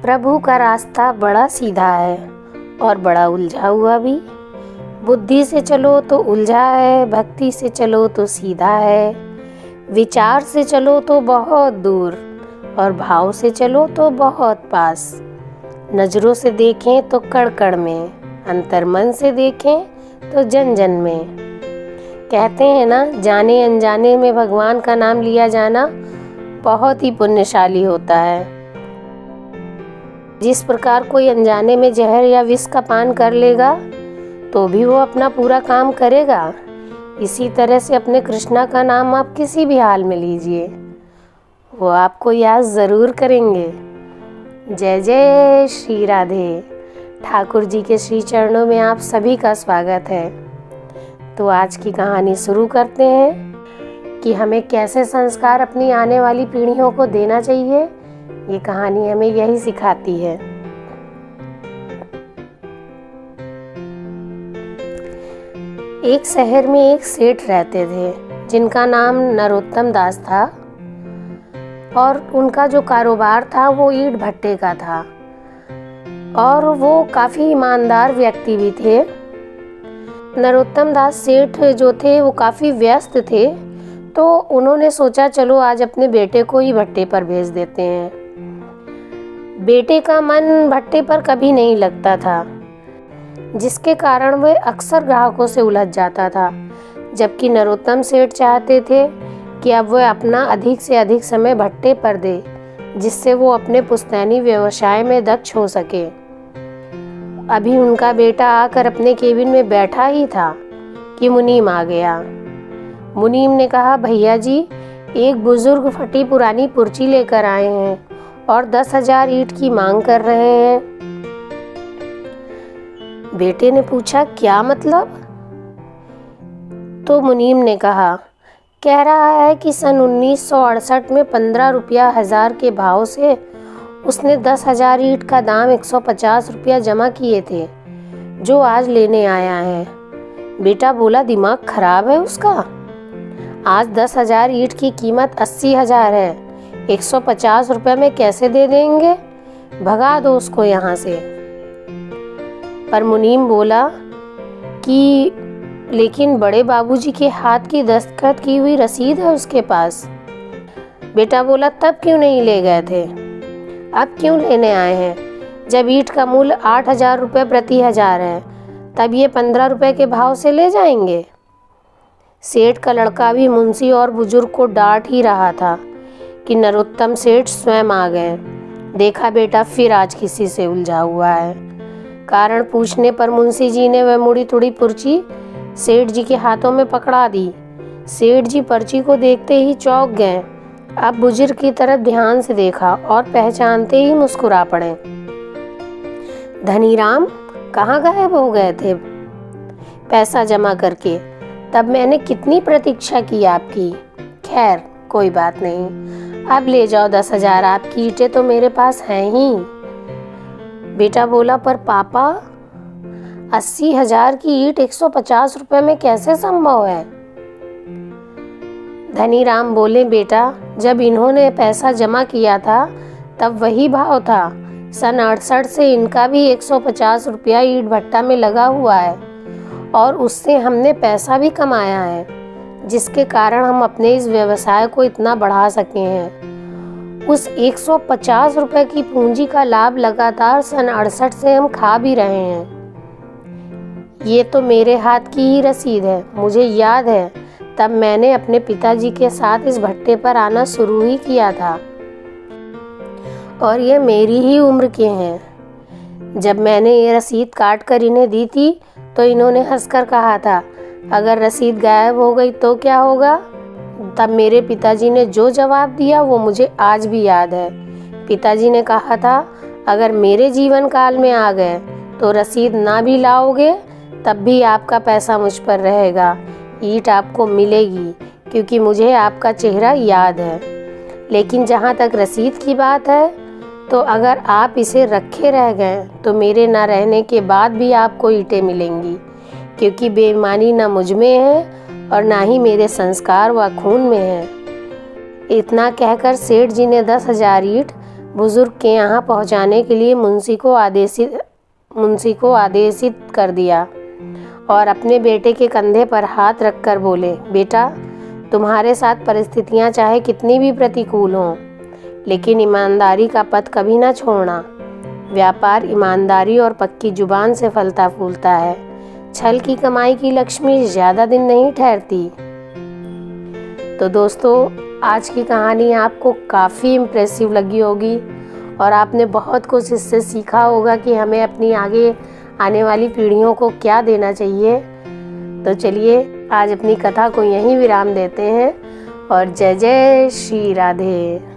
प्रभु का रास्ता बड़ा सीधा है और बड़ा उलझा हुआ भी। बुद्धि से चलो तो उलझा है, भक्ति से चलो तो सीधा है, विचार से चलो तो बहुत दूर और भाव से चलो तो बहुत पास। नज़रों से देखें तो कण कण में, अंतर मन से देखें तो जन जन में। कहते हैं ना, जाने अनजाने में भगवान का नाम लिया जाना बहुत ही पुण्यशाली होता है। जिस प्रकार कोई अनजाने में जहर या विष का पान कर लेगा तो भी वो अपना पूरा काम करेगा, इसी तरह से अपने कृष्णा का नाम आप किसी भी हाल में लीजिए, वो आपको याद ज़रूर करेंगे। जय जय श्री राधे। ठाकुर जी के श्री चरणों में आप सभी का स्वागत है। तो आज की कहानी शुरू करते हैं कि हमें कैसे संस्कार अपनी आने वाली पीढ़ियों को देना चाहिए। ये कहानी हमें यही सिखाती है। एक शहर में एक सेठ रहते थे जिनका नाम नरोत्तम दास था और उनका जो कारोबार था वो ईंट भट्टे का था और वो काफ़ी ईमानदार व्यक्ति भी थे। नरोत्तम दास सेठ जो थे वो काफ़ी व्यस्त थे, तो उन्होंने सोचा चलो आज अपने बेटे को ही भट्टे पर भेज देते हैं। बेटे का मन भट्टे पर कभी नहीं लगता था, जिसके कारण वह अक्सर ग्राहकों से उलझ जाता था, जबकि नरोत्तम सेठ चाहते थे कि अब वह अपना अधिक से अधिक समय भट्टे पर दे, जिससे वो अपने पुश्तैनी व्यवसाय में दक्ष हो सके। अभी उनका बेटा आकर अपने केबिन में बैठा ही था कि मुनीम आ गया। मुनीम ने कहा, भैया जी, एक बुजुर्ग फटी पुरानी पुर्ची लेकर आए हैं और 10,000 ईंट की मांग कर रहे हैं। बेटे ने पूछा, क्या मतलब? तो मुनीम ने कहा, कह रहा है कि सन 1968 में 15 रुपया 1000 के भाव से उसने 10,000 ईंट का दाम 150 रुपया जमा किए थे, जो आज लेने आया है। बेटा बोला, दिमाग खराब है उसका? आज 10,000 ईंट की कीमत 80,000 है, 150 रुपये में कैसे दे देंगे? भगा दो उसको यहाँ से। पर मुनीम बोला कि लेकिन बड़े बाबूजी के हाथ की दस्तखत की हुई रसीद है उसके पास। बेटा बोला, तब क्यों नहीं ले गए थे? अब क्यों लेने आए हैं? जब ईंट का मूल्य 8,000 रुपये प्रति 1000 है, तब ये 15 रुपये के भाव से ले जाएंगे। सेठ का लड़का भी मुंशी और बुजुर्ग को डांट ही रहा था कि नरोत्तम सेठ स्वयं आ गए। देखा बेटा फिर आज किसी से उलझा हुआ है। कारण पूछने पर मुंशी जी ने वह मुड़ी तुड़ी पुर्ची सेठ जी के हाथों में पकड़ा दी। सेठ जी पर्ची को देखते ही चौंक गए। अब बुजुर्ग की तरफ ध्यान से देखा और पहचानते ही मुस्कुरा पड़े। धनीराम, कहाँ गायब हो गए थे पैसा जमा करके? तब मैंने कितनी प्रतीक्षा की आपकी। खैर कोई बात नहीं, अब ले जाओ 10,000, आपकी ईंटें तो मेरे पास हैं ही। बेटा बोला, पर पापा 80,000 की ईंट 150 रुपये में कैसे संभव है? धनीराम बोले, बेटा जब इन्होंने पैसा जमा किया था तब वही भाव था। सन 68 से इनका भी 150 रुपया ईंट भट्टा में लगा हुआ है और उससे हमने पैसा भी कमाया है, जिसके कारण हम अपने इस व्यवसाय को इतना बढ़ा सके हैं। उस 150 रुपये की पूंजी का लाभ लगातार सन 68 से हम खा भी रहे हैं। ये तो मेरे हाथ की ही रसीद है। मुझे याद है तब मैंने अपने पिताजी के साथ इस भट्टे पर आना शुरू ही किया था और ये मेरी ही उम्र के हैं। जब मैंने ये रसीद काट कर इन्हें दी थी तो इन्होंने हंसकर कहा था, अगर रसीद गायब हो गई तो क्या होगा? तब मेरे पिताजी ने जो जवाब दिया वो मुझे आज भी याद है। पिताजी ने कहा था, अगर मेरे जीवन काल में आ गए तो रसीद ना भी लाओगे तब भी आपका पैसा मुझ पर रहेगा, ईंट आपको मिलेगी, क्योंकि मुझे आपका चेहरा याद है। लेकिन जहाँ तक रसीद की बात है, तो अगर आप इसे रखे रह गए तो मेरे ना रहने के बाद भी आपको ईंटें मिलेंगी, क्योंकि बेईमानी ना मुझ में है और ना ही मेरे संस्कार व खून में है। इतना कहकर सेठ जी ने 10,000 ईंट बुजुर्ग के यहाँ पहुँचाने के लिए मुंशी को आदेशित कर दिया और अपने बेटे के कंधे पर हाथ रखकर बोले, बेटा, तुम्हारे साथ परिस्थितियाँ चाहे कितनी भी प्रतिकूल हों, लेकिन ईमानदारी का पथ कभी ना छोड़ना। व्यापार ईमानदारी और पक्की जुबान से फलता फूलता है। छल की कमाई की लक्ष्मी ज़्यादा दिन नहीं ठहरती। तो दोस्तों, आज की कहानी आपको काफ़ी इम्प्रेसिव लगी होगी और आपने बहुत कुछ इससे सीखा होगा कि हमें अपनी आगे आने वाली पीढ़ियों को क्या देना चाहिए। तो चलिए आज अपनी कथा को यहीं विराम देते हैं और जय जय श्री राधे।